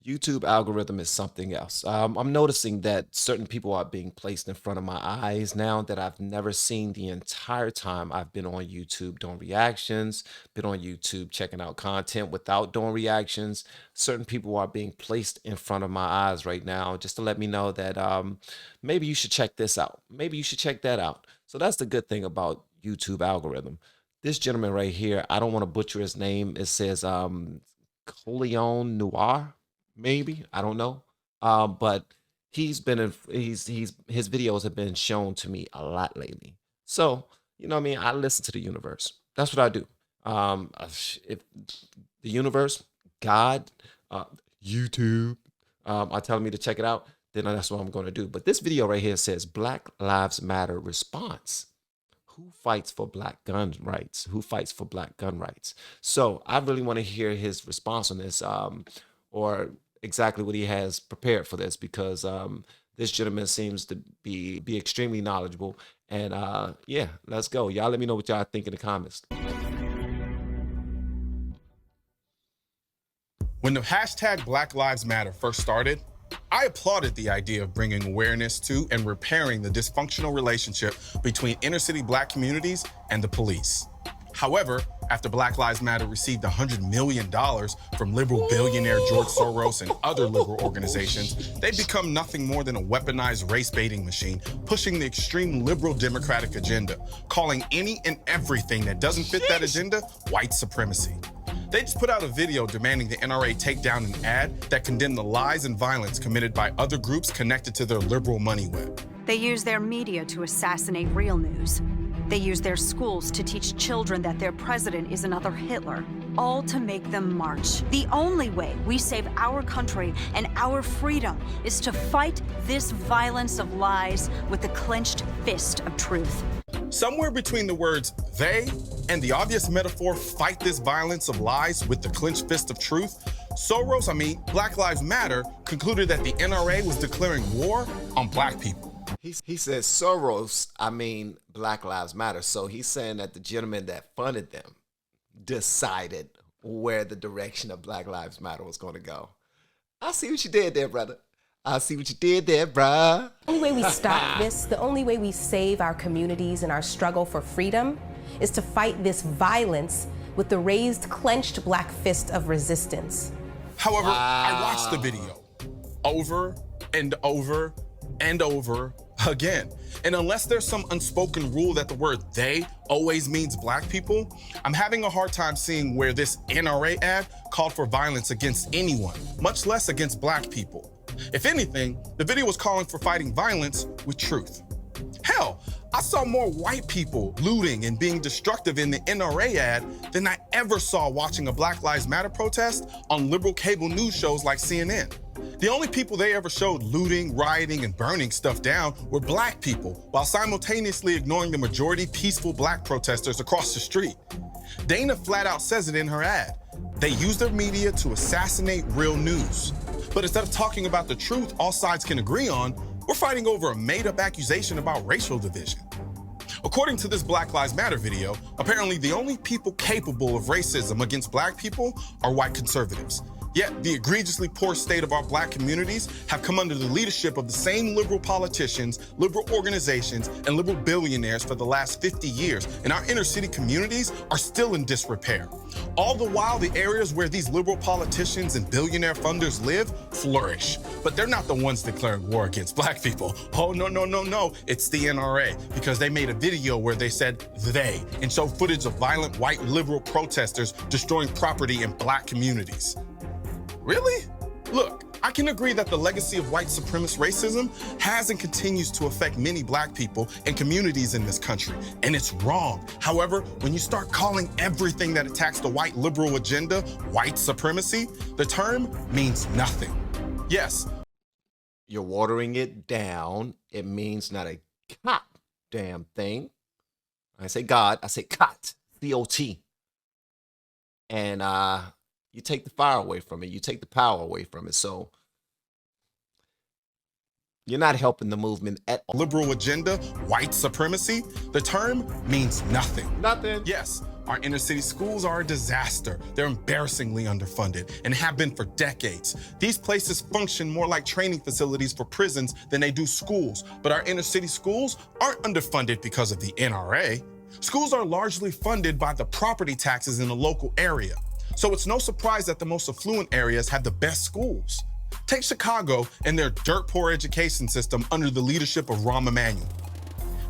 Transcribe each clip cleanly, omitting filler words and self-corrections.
YouTube algorithm is something else. I'm noticing that certain people are being placed in front of my eyes now that I've never seen the entire time I've been on YouTube doing reactions, been on YouTube checking out content without doing reactions. Certain people are being placed in front of my eyes right now just to let me know that maybe you should check this out. Maybe you should check that out. So that's the good thing about YouTube algorithm. This gentleman right here, I don't want to butcher his name. It says Colion Noir, maybe, I don't know. But he's been in, he's his videos have been shown to me a lot lately. So you know what I mean. I listen to the universe. That's what I do. If the universe, God, uh, YouTube, are telling me to check it out, then that's what I'm going to do. But this video right here says Black Lives Matter response. Who fights for black gun rights? Who fights for black gun rights? So I really want to hear his response on this, or exactly what he has prepared for this, because this gentleman seems to be extremely knowledgeable. And yeah, let's go. Y'all let me know what y'all think in the comments. When the hashtag Black Lives Matter first started, I applauded the idea of bringing awareness to and repairing the dysfunctional relationship between inner city black communities and the police. However, after Black Lives Matter received $100 million from liberal billionaire George Soros and other liberal organizations, they've become nothing more than a weaponized race-baiting machine, pushing the extreme liberal democratic agenda, calling any and everything that doesn't fit that agenda white supremacy. They just put out a video demanding the NRA take down an ad that condemned the lies and violence committed by other groups connected to their liberal money web. They use their media to assassinate real news. They use their schools to teach children that their president is another Hitler, all to make them march. The only way we save our country and our freedom is to fight this violence of lies with the clenched fist of truth. Somewhere between the words they and the obvious metaphor fight this violence of lies with the clenched fist of truth, Black Lives Matter concluded that the NRA was declaring war on black people. He says Soros, Black Lives Matter. So he's saying that the gentleman that funded them decided where the direction of Black Lives Matter was going to go. I see what you did there, brother. I see what you did there, bruh. The only way we stop this, the only way we save our communities and our struggle for freedom is to fight this violence with the raised, clenched black fist of resistance. However, I watched the video over and over and over again. And unless there's some unspoken rule that the word they always means black people, I'm having a hard time seeing where this NRA ad called for violence against anyone, much less against black people. If anything, the video was calling for fighting violence with truth. Hell, I saw more white people looting and being destructive in the NRA ad than I ever saw watching a Black Lives Matter protest on liberal cable news shows like CNN. The only people they ever showed looting, rioting, and burning stuff down were black people, while simultaneously ignoring the majority peaceful black protesters across the street. Dana flat out says it in her ad. They use their media to assassinate real news. But instead of talking about the truth all sides can agree on, we're fighting over a made-up accusation about racial division. According to this Black Lives Matter video, apparently the only people capable of racism against black people are white conservatives. Yet the egregiously poor state of our black communities have come under the leadership of the same liberal politicians, liberal organizations, and liberal billionaires for the last 50 years, and our inner city communities are still in disrepair. All the while, the areas where these liberal politicians and billionaire funders live flourish. But they're not the ones declaring war against black people. Oh, no, no, no, no. It's the NRA, because they made a video where they said they and showed footage of violent white liberal protesters destroying property in black communities. Really? Look, I can agree that the legacy of white supremacist racism has and continues to affect many black people and communities in this country, and it's wrong. However, when you start calling everything that attacks the white liberal agenda white supremacy, the term means nothing. Yes. You're watering it down. It means not a goddamn thing. I say God, I say cot, C-O-T. And you take the fire away from it. You take the power away from it. So You're not helping the movement at all. Liberal agenda, white supremacy, the term means nothing. Nothing. Yes, our inner city schools are a disaster. They're embarrassingly underfunded and have been for decades. These places function more like training facilities for prisons than they do schools. But our inner city schools aren't underfunded because of the NRA. Schools are largely funded by the property taxes in the local area. So it's no surprise that the most affluent areas have the best schools. Take Chicago and their dirt poor education system under the leadership of Rahm Emanuel.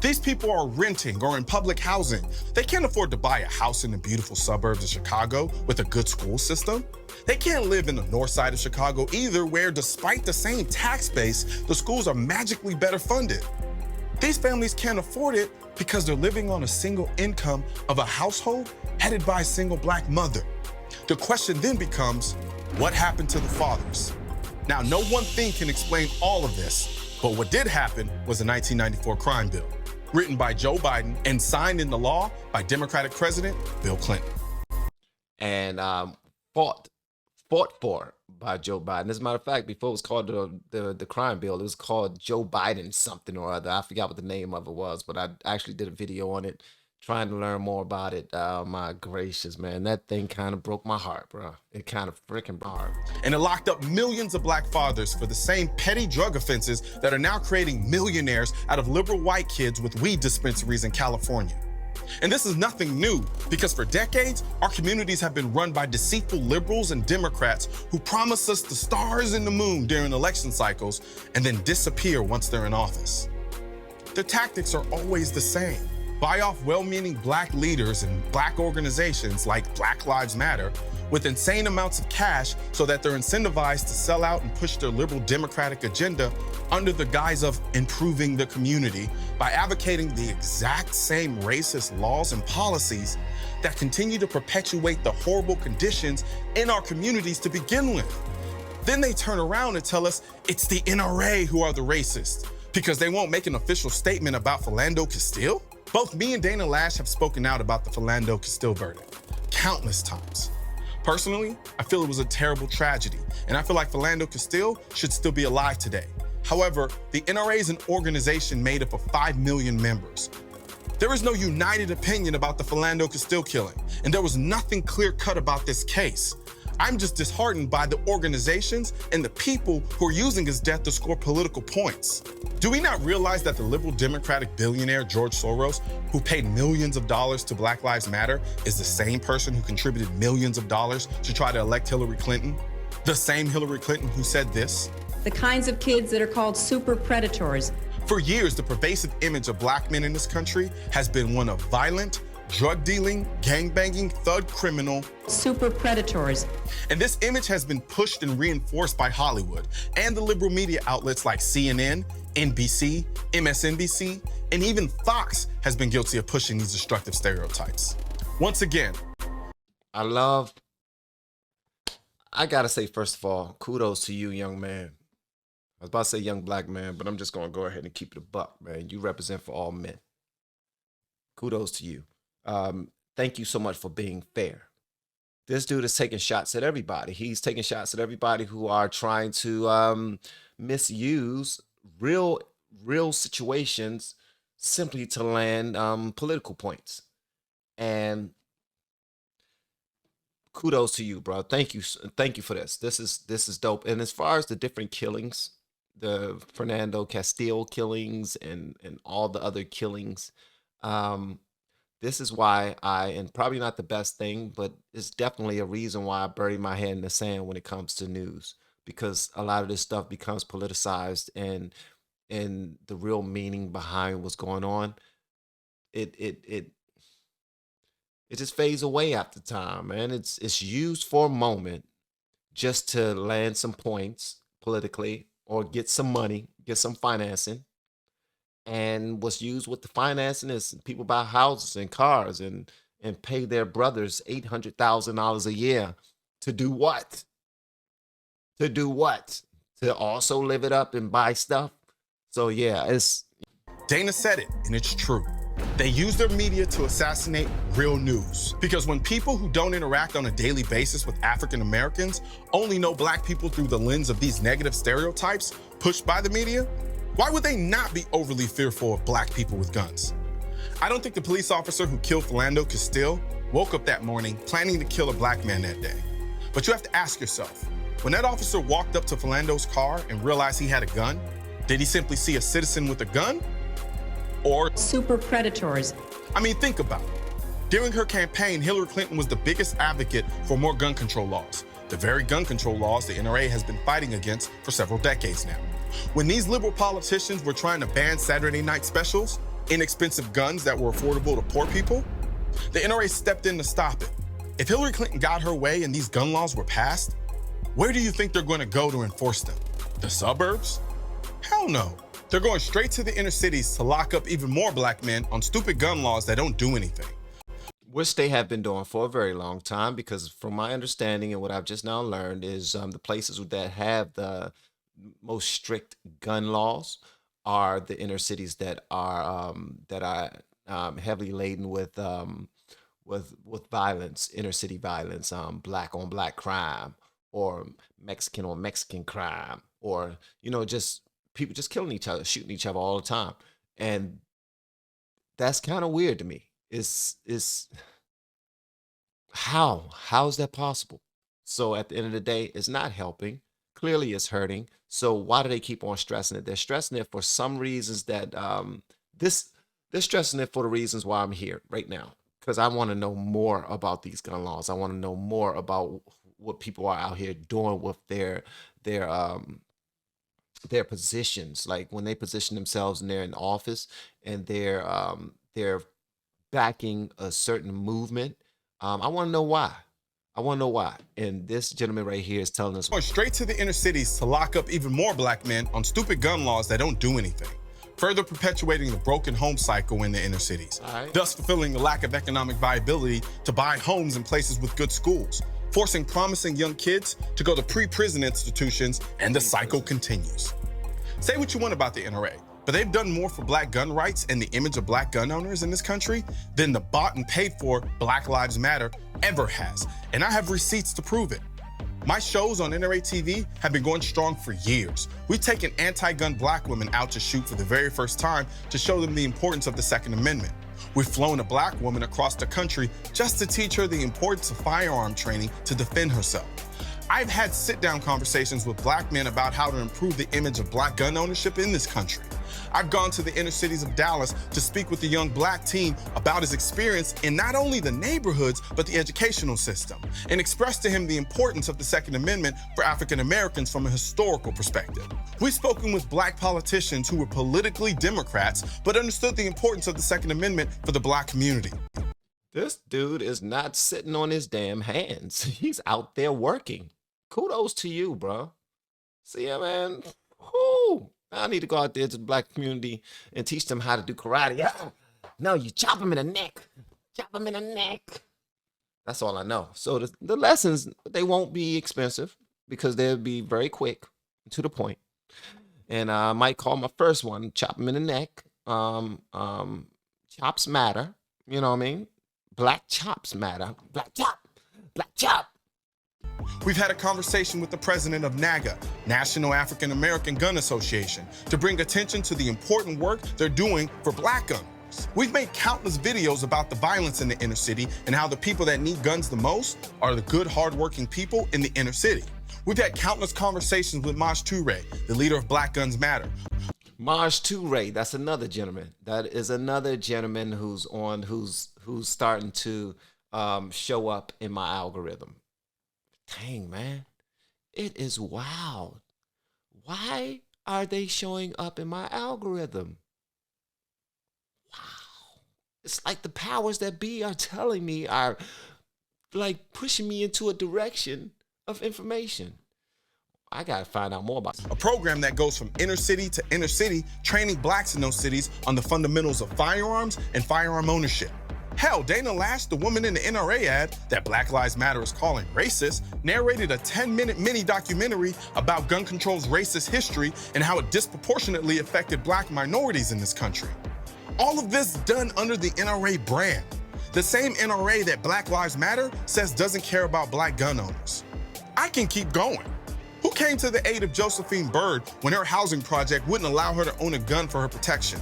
These people are renting or in public housing. They can't afford to buy a house in the beautiful suburbs of Chicago with a good school system. They can't live in the north side of Chicago either, where despite the same tax base, the schools are magically better funded. These families can't afford it because they're living on a single income of a household headed by a single black mother. The question then becomes, what happened to the fathers? Now, no one thing can explain all of this, but what did happen was the 1994 crime bill, written by Joe Biden and signed into law by Democratic President Bill Clinton. And fought for by Joe Biden. As a matter of fact, before it was called the crime bill, it was called Joe Biden something or other. I forgot what the name of it was, but I actually did a video on it, trying to learn more about it. My gracious, man, that thing kind of broke my heart, bro. It kind of freaking my heart. And it locked up millions of black fathers for the same petty drug offenses that are now creating millionaires out of liberal white kids with weed dispensaries in California. And this is nothing new, because for decades, our communities have been run by deceitful liberals and Democrats who promise us the stars and the moon during election cycles and then disappear once they're in office. Their tactics are always the same. Buy off well-meaning black leaders and black organizations like Black Lives Matter with insane amounts of cash so that they're incentivized to sell out and push their liberal democratic agenda under the guise of improving the community by advocating the exact same racist laws and policies that continue to perpetuate the horrible conditions in our communities to begin with. Then they turn around and tell us it's the NRA who are the racists because they won't make an official statement about Philando Castile. Both me and Dana Lash have spoken out about the Philando Castile verdict countless times. Personally, I feel it was a terrible tragedy, and I feel like Philando Castile should still be alive today. However, the NRA is an organization made up of 5 million members. There is no united opinion about the Philando Castile killing, and there was nothing clear-cut about this case. I'm just disheartened by the organizations and the people who are using his death to score political points. Do we not realize that the liberal democratic billionaire George Soros, who paid millions of dollars to Black Lives Matter, is the same person who contributed millions of dollars to try to elect Hillary Clinton? The same Hillary Clinton who said this? The kinds of kids that are called super predators. For years, the pervasive image of black men in this country has been one of violent, drug dealing, gang-banging, thug criminal, super predators. And this image has been pushed and reinforced by Hollywood and the liberal media outlets like CNN, NBC, MSNBC, and even Fox has been guilty of pushing these destructive stereotypes. Once again, I gotta say, first of all, kudos to you, young man. I was about to say young black man, but I'm just gonna go ahead and keep it a buck, man. You represent for all men. Kudos to you. Thank you so much for being fair. This dude is taking shots at everybody. He's taking shots at everybody who are trying to misuse real situations simply to land political points. And kudos to you, bro. Thank you for this. This is dope. And as far as the different killings, the Philando Castile killings and all the other killings, this is why and probably not the best thing, but it's definitely a reason why I bury my head in the sand when it comes to news, because a lot of this stuff becomes politicized and the real meaning behind what's going on, it just fades away after time, man. It's used for a moment just to land some points politically or get some money, get some financing. And what's used with the financing is people buy houses and cars and pay their brothers $800,000 a year to do what? To do what? To also live it up and buy stuff. So yeah, Dana said it, and it's true. They use their media to assassinate real news. Because when people who don't interact on a daily basis with African Americans only know black people through the lens of these negative stereotypes pushed by the media, Why would they not be overly fearful of black people with guns? I don't think the police officer who killed Philando Castile woke up that morning planning to kill a black man that day. But you have to ask yourself, when that officer walked up to Philando's car and realized he had a gun, did he simply see a citizen with a gun? Or super predators. I mean, think about it. During her campaign, Hillary Clinton was the biggest advocate for more gun control laws, the very gun control laws the NRA has been fighting against for several decades now. When these liberal politicians were trying to ban Saturday night specials, inexpensive guns that were affordable to poor people, the NRA stepped in to stop it. If Hillary Clinton got her way and these gun laws were passed, where do you think they're going to go to enforce them? The suburbs? Hell no. They're going straight to the inner cities to lock up even more black men on stupid gun laws that don't do anything. Which they have been doing for a very long time, because from my understanding and what I've just now learned is the places that have the most strict gun laws are the inner cities that are heavily laden with violence, inner city violence, black on black crime, or Mexican on Mexican crime, or just people just killing each other, shooting each other all the time. And that's kind of weird to me. Is how is that possible? So at the end of the day, it's not helping. Clearly it's hurting. So why do they keep on stressing it? They're stressing it for some reasons that they're stressing it for the reasons why I'm here right now, because I want to know more about these gun laws. I want to know more about what people are out here doing with their positions, like when they position themselves and they're in office and they're backing a certain movement. I want to know why. I want to know why. And this gentleman right here is telling us. Going straight to the inner cities to lock up even more black men on stupid gun laws that don't do anything, further perpetuating the broken home cycle in the inner cities, thus fulfilling the lack of economic viability to buy homes in places with good schools, forcing promising young kids to go to pre-prison institutions, and the cycle continues. Say what you want about the NRA, but they've done more for black gun rights and the image of black gun owners in this country than the bought and paid for Black Lives Matter ever has. And I have receipts to prove it. My shows on NRA TV have been going strong for years. We've taken anti-gun black women out to shoot for the very first time to show them the importance of the Second Amendment. We've flown a black woman across the country just to teach her the importance of firearm training to defend herself. I've had sit-down conversations with black men about how to improve the image of black gun ownership in this country. I've gone to the inner cities of Dallas to speak with the young black teen about his experience in not only the neighborhoods, but the educational system, and expressed to him the importance of the Second Amendment for African Americans from a historical perspective. We've spoken with black politicians who were politically Democrats, but understood the importance of the Second Amendment for the black community. This dude is not sitting on his damn hands. He's out there working. Kudos to you, bro. See ya, man. Whoo. I need to go out there to the black community and teach them how to do karate. No, you chop them in the neck. Chop them in the neck. That's all I know. So the lessons, they won't be expensive because they'll be very quick, to the point. And I might call my first one, chop them in the neck. Chops matter. You know what I mean? Black chops matter. Black chop. Black chop. We've had a conversation with the president of NAGA, National African American Gun Association, to bring attention to the important work they're doing for black gunners. We've made countless videos about the violence in the inner city and how the people that need guns the most are the good, hardworking people in the inner city. We've had countless conversations with Maj Toure, the leader of Black Guns Matter. Maj Toure, that's another gentleman. That is another gentleman who's starting to show up in my algorithm. Dang, man, it is wild. Why are they showing up in my algorithm? Wow. It's like the powers that be are telling me, are like pushing me into a direction of information. I gotta find out more about it. A program that goes from inner city to inner city, training blacks in those cities on the fundamentals of firearms and firearm ownership. Hell, Dana Lash, the woman in the NRA ad that Black Lives Matter is calling racist, narrated a 10-minute mini documentary about gun control's racist history and how it disproportionately affected black minorities in this country. All of this done under the NRA brand. The same NRA that Black Lives Matter says doesn't care about black gun owners. I can keep going. Who came to the aid of Josephine Byrd when her housing project wouldn't allow her to own a gun for her protection?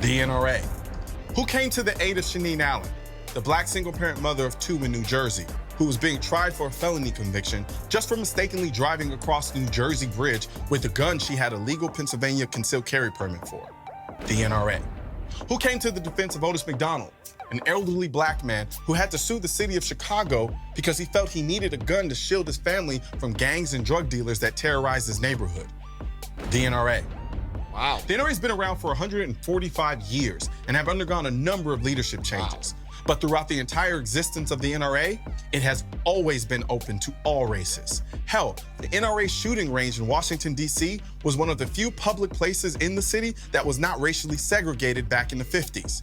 The NRA. Who came to the aid of Shaneen Allen, the black single-parent mother of 2 in New Jersey, who was being tried for a felony conviction just for mistakenly driving across the New Jersey Bridge with a gun she had a legal Pennsylvania concealed carry permit for? The NRA. Who came to the defense of Otis McDonald, an elderly black man who had to sue the city of Chicago because he felt he needed a gun to shield his family from gangs and drug dealers that terrorized his neighborhood? The NRA. Wow. The NRA has been around for 145 years and have undergone a number of leadership changes. But throughout the entire existence of the NRA, it has always been open to all races. Hell, the NRA shooting range in Washington, D.C. was one of the few public places in the city that was not racially segregated back in the 50s.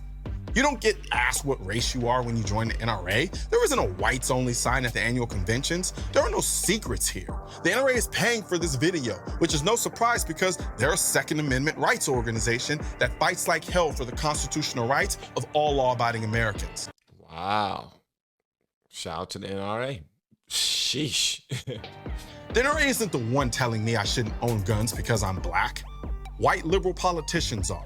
You don't get asked what race you are when you join the NRA. There isn't a whites only sign at the annual conventions. There are no secrets here. The NRA is paying for this video, which is no surprise because they're a Second Amendment rights organization that fights like hell for the constitutional rights of all law-abiding Americans. Wow. Shout out to the NRA. Sheesh. The NRA isn't the one telling me I shouldn't own guns because I'm black. White liberal politicians are.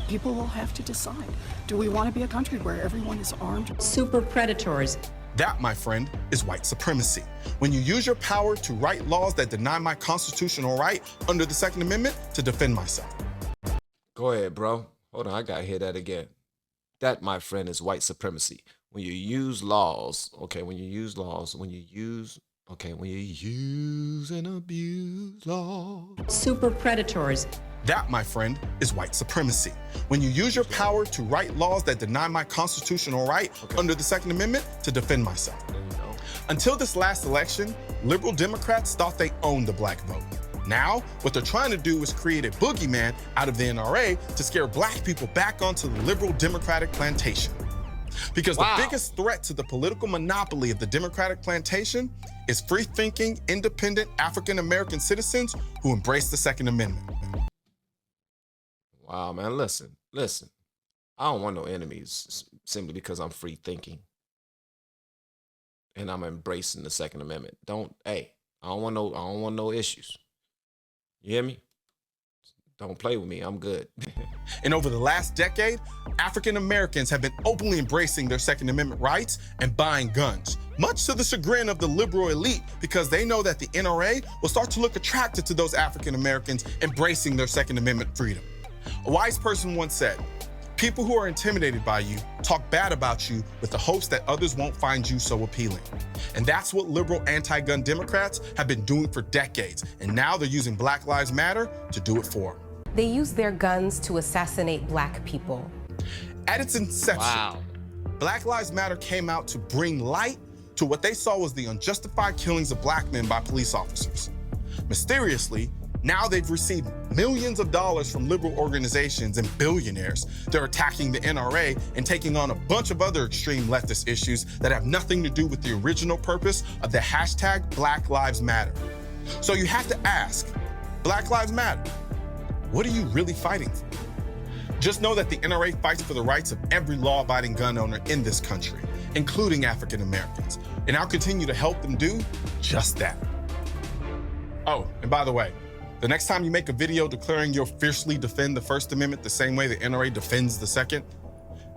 People will have to decide. Do we want to be a country where everyone is armed? Super predators. That, my friend, is white supremacy. When you use your power to write laws that deny my constitutional right under the Second Amendment to defend myself. Go ahead, bro. Hold on, I gotta hear that again. That, my friend, is white supremacy. When you use laws, when you use and abuse laws. Super predators. That, my friend, is white supremacy. When you use your power to write laws that deny my constitutional right under the Second Amendment to defend myself. There you go. Until this last election, liberal Democrats thought they owned the black vote. Now, what they're trying to do is create a boogeyman out of the NRA to scare black people back onto the liberal Democratic plantation. Because the biggest threat to the political monopoly of the Democratic plantation is free-thinking, independent African-American citizens who embrace the Second Amendment. Wow, man, listen. I don't want no enemies simply because I'm free thinking. And I'm embracing the Second Amendment. I don't want no issues. You hear me? Don't play with me. I'm good. And over the last decade, African Americans have been openly embracing their Second Amendment rights and buying guns, much to the chagrin of the liberal elite, because they know that the NRA will start to look attracted to those African Americans embracing their Second Amendment freedom. A wise person once said, people who are intimidated by you talk bad about you with the hopes that others won't find you so appealing. And that's what liberal anti-gun Democrats have been doing for decades. And now they're using Black Lives Matter to do it for them. They use their guns to assassinate black people. At its inception, Black Lives Matter came out to bring light to what they saw was the unjustified killings of black men by police officers. Mysteriously, now they've received millions of dollars from liberal organizations and billionaires. They're attacking the NRA and taking on a bunch of other extreme leftist issues that have nothing to do with the original purpose of the hashtag Black Lives Matter. So you have to ask, Black Lives Matter, what are you really fighting for? Just know that the NRA fights for the rights of every law-abiding gun owner in this country, including African Americans, and I'll continue to help them do just that. Oh, and by the way, the next time you make a video declaring you'll fiercely defend the First Amendment the same way the NRA defends the Second,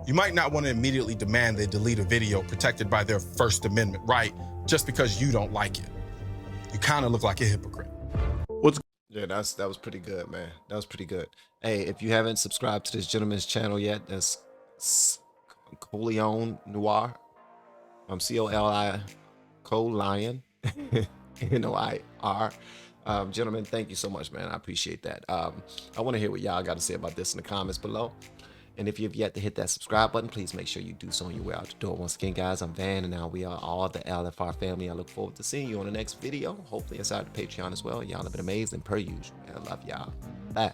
you might not want to immediately demand they delete a video protected by their First Amendment right just because you don't like it. You kind of look like a hypocrite. Yeah, that was pretty good, man. That was pretty good. Hey, if you haven't subscribed to this gentleman's channel yet, that's Colion Noir. C-O-L-I Colion N-O-I-R. Gentlemen, thank you so much, man. I appreciate that. I want to hear what y'all got to say about this in the comments below. And if you've yet to hit that subscribe button, please make sure you do so on your way out the door. Once again, guys, I'm Van, and now we are all the LFR family. I look forward to seeing you on the next video, hopefully inside the Patreon as well. Y'all have been amazing per usual. I love y'all. Bye.